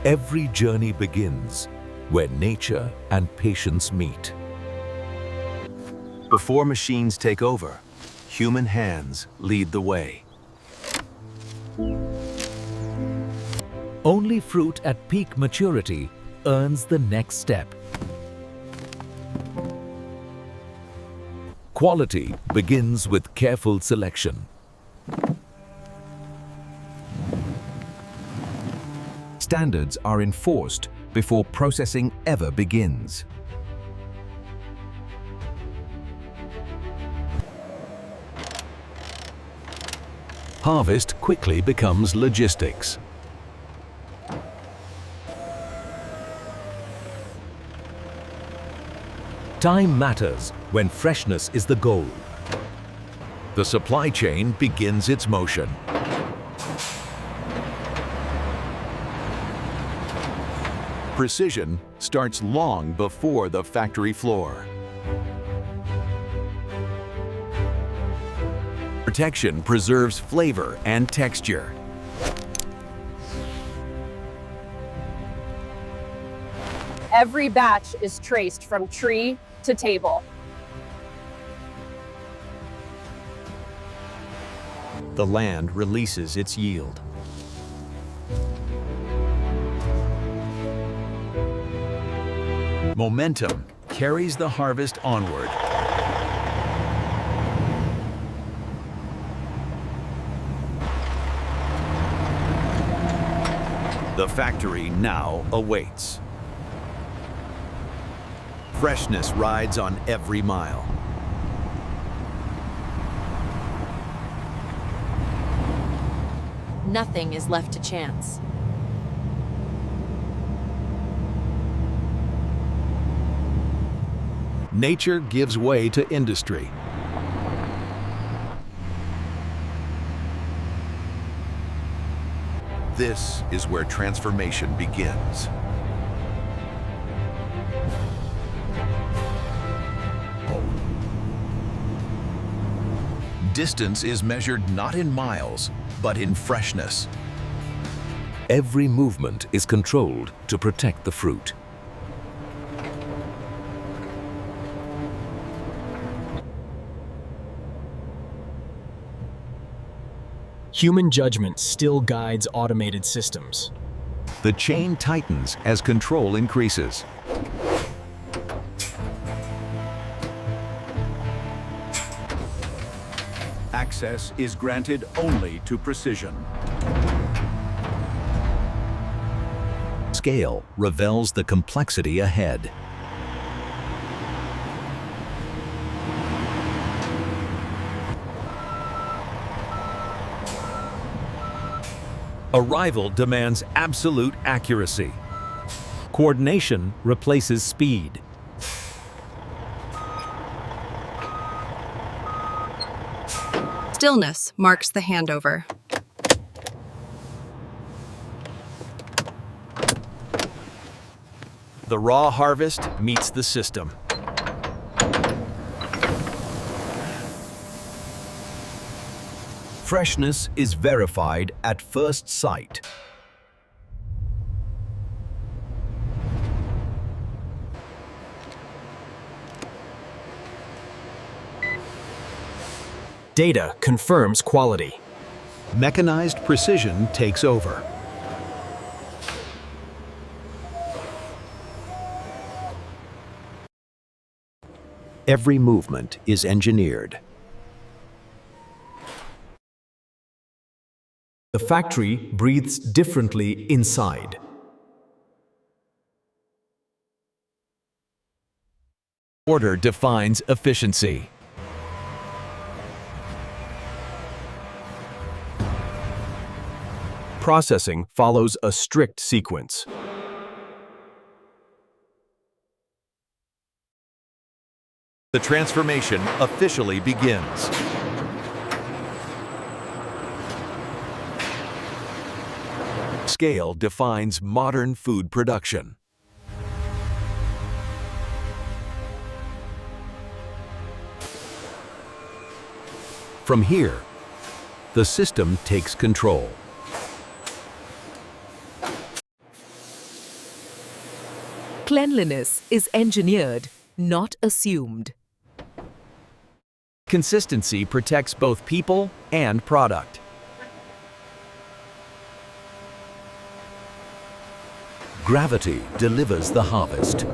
Every journey begins where nature and patience meet. Before machines take over, human hands lead the way. Only fruit at peak maturity earns the next step. Quality begins with careful selection. Standards are enforced before processing ever begins. Harvest quickly becomes logistics. Time matters when freshness is the goal. The supply chain begins its motion. Precision starts long before the factory floor. Protection preserves flavor and texture. Every batch is traced from tree to table. The land releases its yield. Momentum carries the harvest onward. The factory now awaits. Freshness rides on every mile. Nothing is left to chance. Nature gives way to industry. This is where transformation begins. Distance is measured not in miles, but in freshness. Every movement is controlled to protect the fruit. Human judgment still guides automated systems. The chain tightens as control increases. Access is granted only to precision. Scale reveals the complexity ahead. Arrival demands absolute accuracy. Coordination replaces speed. Stillness marks the handover. The raw harvest meets the system. Freshness is verified at first sight. Data confirms quality. Mechanized precision takes over. Every movement is engineered. The factory breathes differently inside. Order defines efficiency. Processing follows a strict sequence. The transformation officially begins. Scale defines modern food production. From here, the system takes control. Cleanliness is engineered, not assumed. Consistency protects both people and product. Gravity delivers the harvest.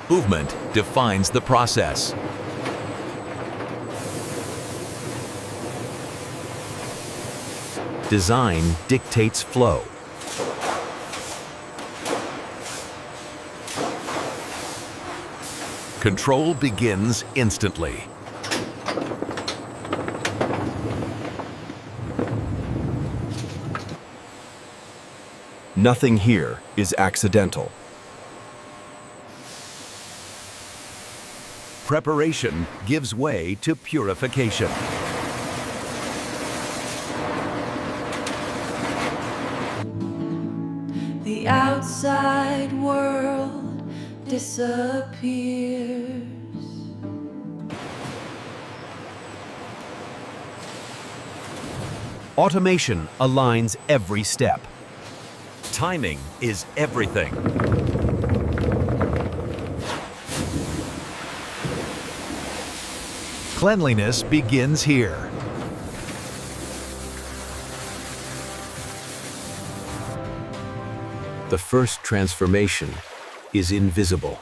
Movement defines the process. Design dictates flow. Control begins instantly. Nothing here is accidental. Preparation gives way to purification. The outside world disappears. Automation aligns every step. Timing is everything. Cleanliness begins here. The first transformation is invisible.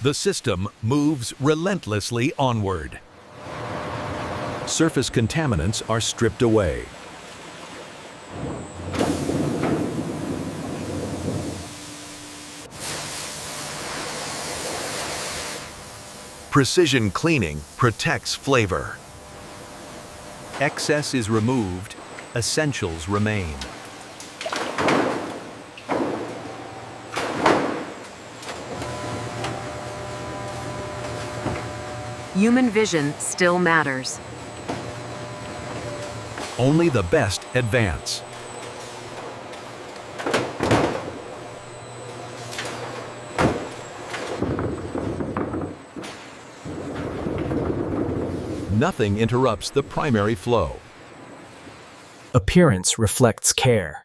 The system moves relentlessly onward. Surface contaminants are stripped away. Precision cleaning protects flavor. Excess is removed, essentials remain. Human vision still matters. Only the best advance. Nothing interrupts the primary flow. Appearance reflects care.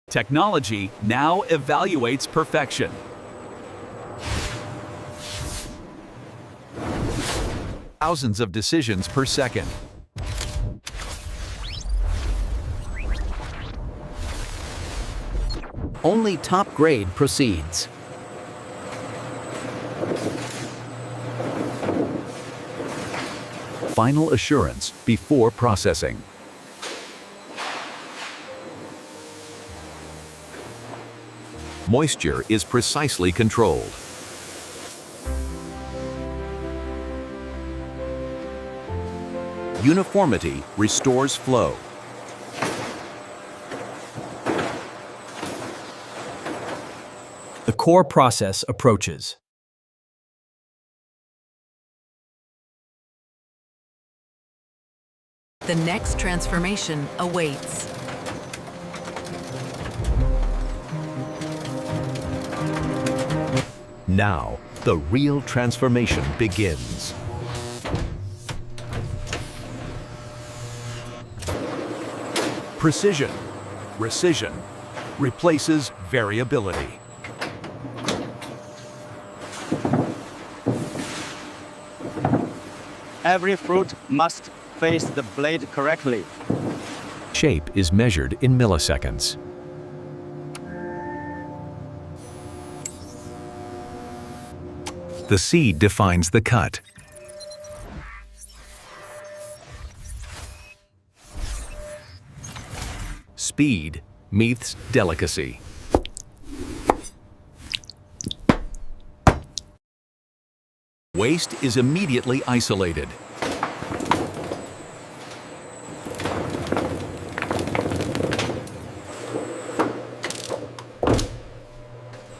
Technology now evaluates perfection. Thousands of decisions per second. Only top grade proceeds. Final assurance before processing. Moisture is precisely controlled. Uniformity restores flow. The core process approaches. The next transformation awaits. Now, the real transformation begins. Precision, precision, replaces variability. Every fruit must face the blade correctly. Shape is measured in milliseconds. The seed defines the cut. Speed meets delicacy. Waste is immediately isolated.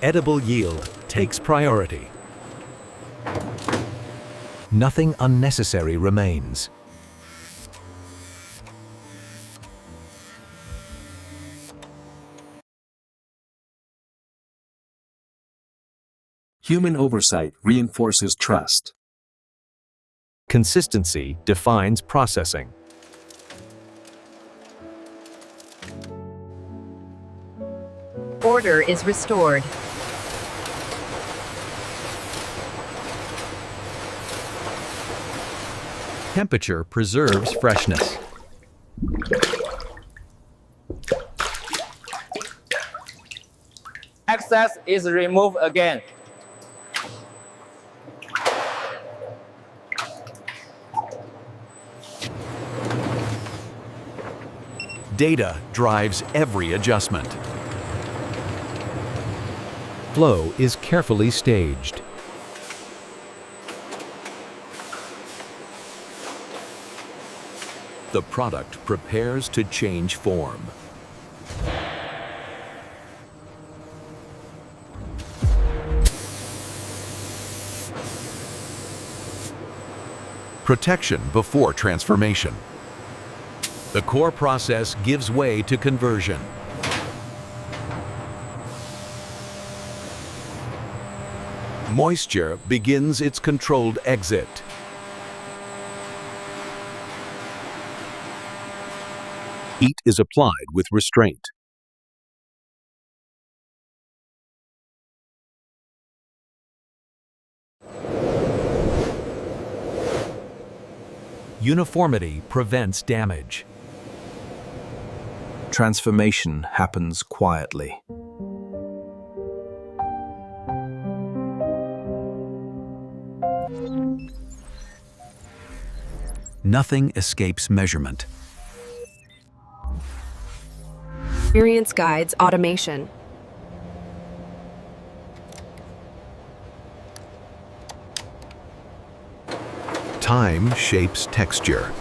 Edible yield takes priority. Nothing unnecessary remains. Human oversight reinforces trust. Consistency defines processing. Order is restored. Temperature preserves freshness. Excess is removed again. Data drives every adjustment. Flow is carefully staged. The product prepares to change form. Protection before transformation. The core process gives way to conversion. Moisture begins its controlled exit. Heat is applied with restraint. Uniformity prevents damage. Transformation happens quietly. Nothing escapes measurement. Experience guides automation. Time shapes texture.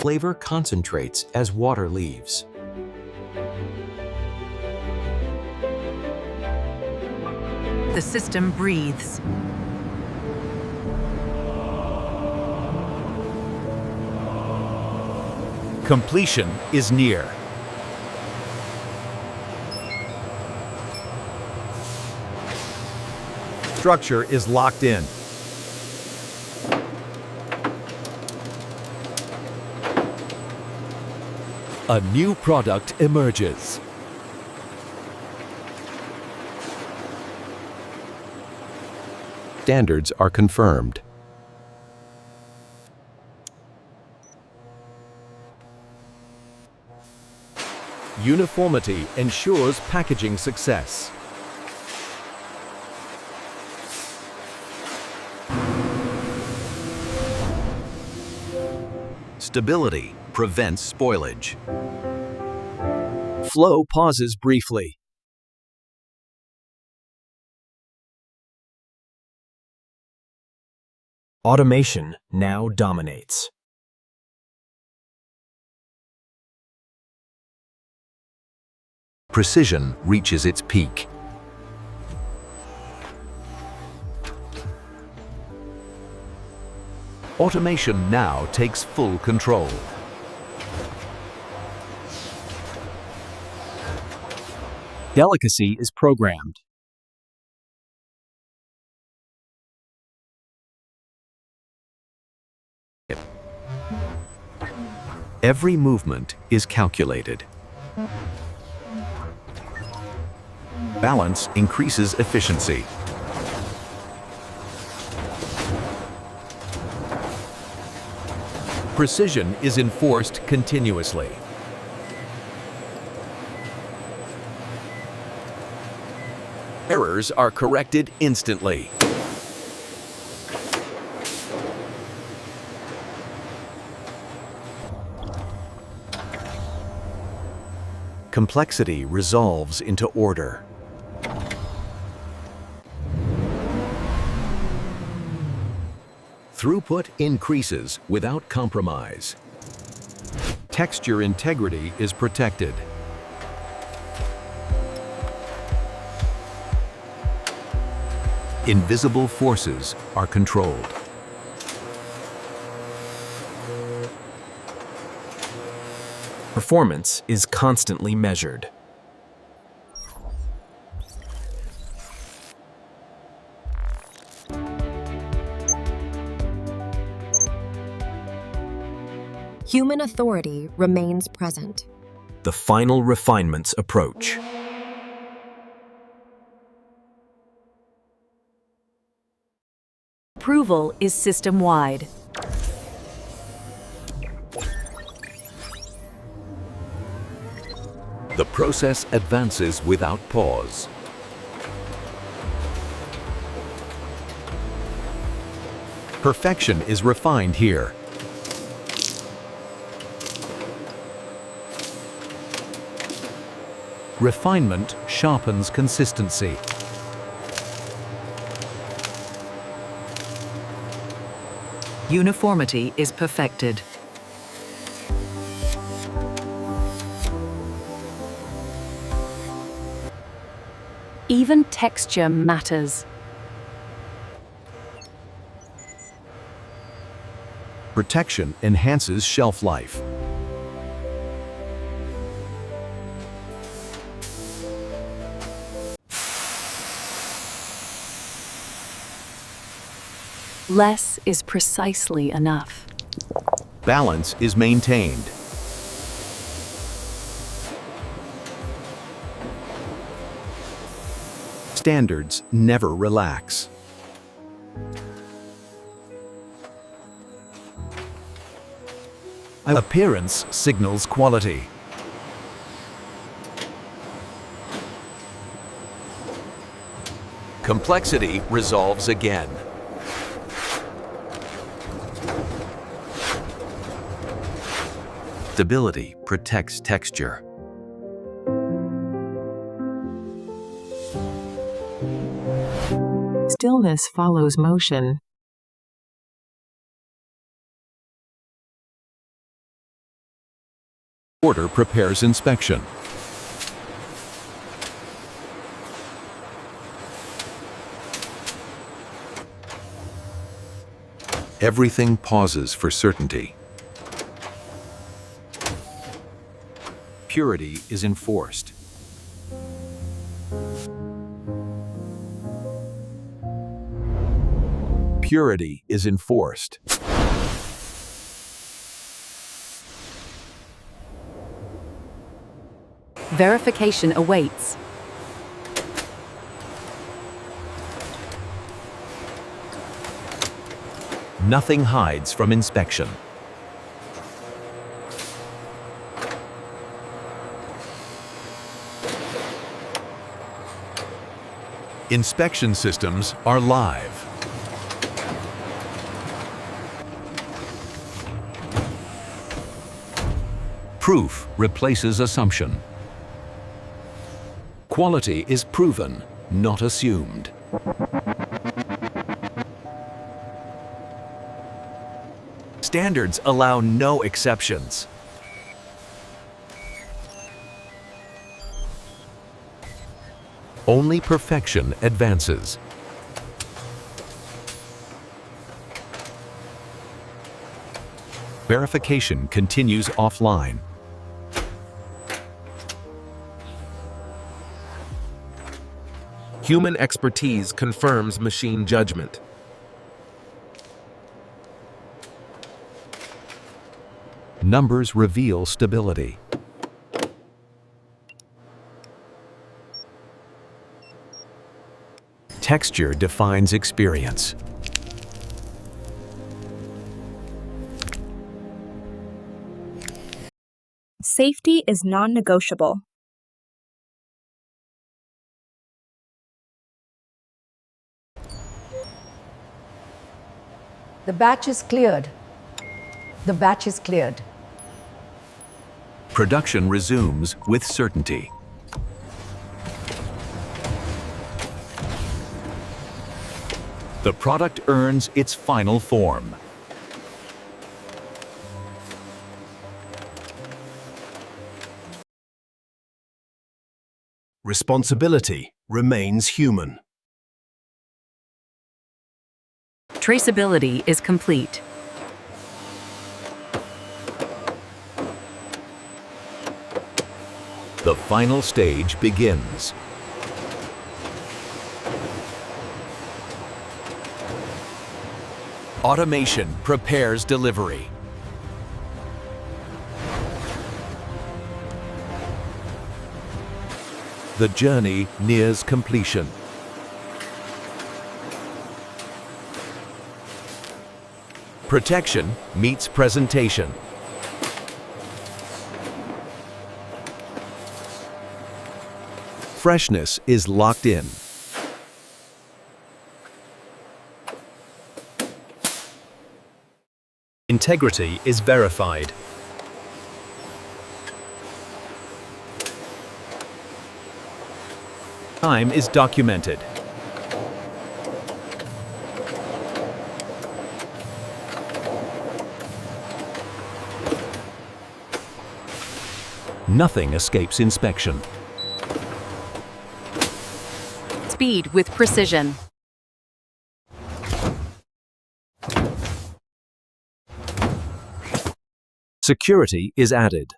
Flavor concentrates as water leaves. The system breathes. Completion is near. Structure is locked in. A new product emerges. Standards are confirmed. Uniformity ensures packaging success. Stability prevents spoilage. Flow pauses briefly. Automation now dominates. Precision reaches its peak. Automation now takes full control. Delicacy is programmed. Every movement is calculated. Balance increases efficiency. Precision is enforced continuously. Errors are corrected instantly. Complexity resolves into order. Throughput increases without compromise. Texture integrity is protected. Invisible forces are controlled. Performance is constantly measured. Human authority remains present. The final refinements approach. Approval is system-wide. The process advances without pause. Perfection is refined here. Refinement sharpens consistency. Uniformity is perfected. Even texture matters. Protection enhances shelf life. Less is precisely enough. Balance is maintained. Standards never relax. Appearance signals quality. Complexity resolves again. Stability protects texture. Stillness follows motion. Order prepares inspection. Everything pauses for certainty. Purity is enforced. Purity is enforced. Verification awaits. Nothing hides from inspection. Inspection systems are live. Proof replaces assumption. Quality is proven, not assumed. Standards allow no exceptions. Only perfection advances. Verification continues offline. Human expertise confirms machine judgment. Numbers reveal stability. Texture defines experience. Safety is non-negotiable. The batch is cleared. The batch is cleared. Production resumes with certainty. The product earns its final form. Responsibility remains human. Traceability is complete. The final stage begins. Automation prepares delivery. The journey nears completion. Protection meets presentation. Freshness is locked in. Integrity is verified. Time is documented. Nothing escapes inspection. Speed with precision. Security is added.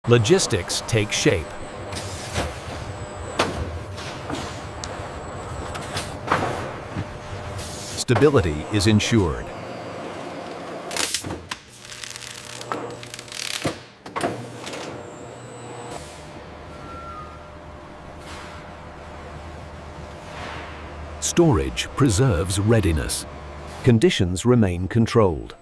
Logistics take shape. Stability is ensured. Storage preserves readiness. Conditions remain controlled.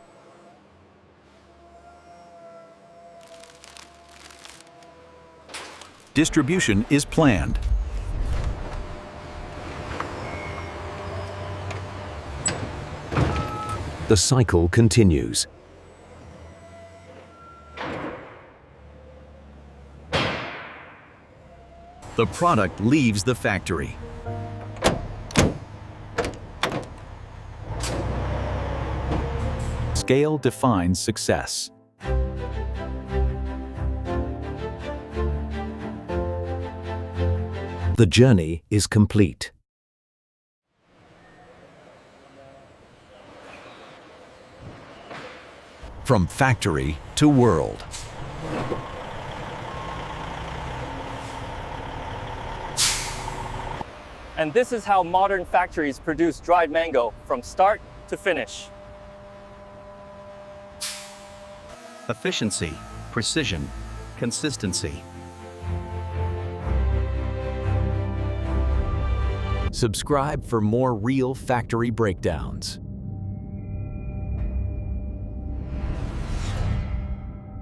Distribution is planned. The cycle continues. The product leaves the factory. Scale defines success. The journey is complete. From factory to world. And this is how modern factories produce dried mango from start to finish. Efficiency, precision, consistency. Subscribe for more real factory breakdowns.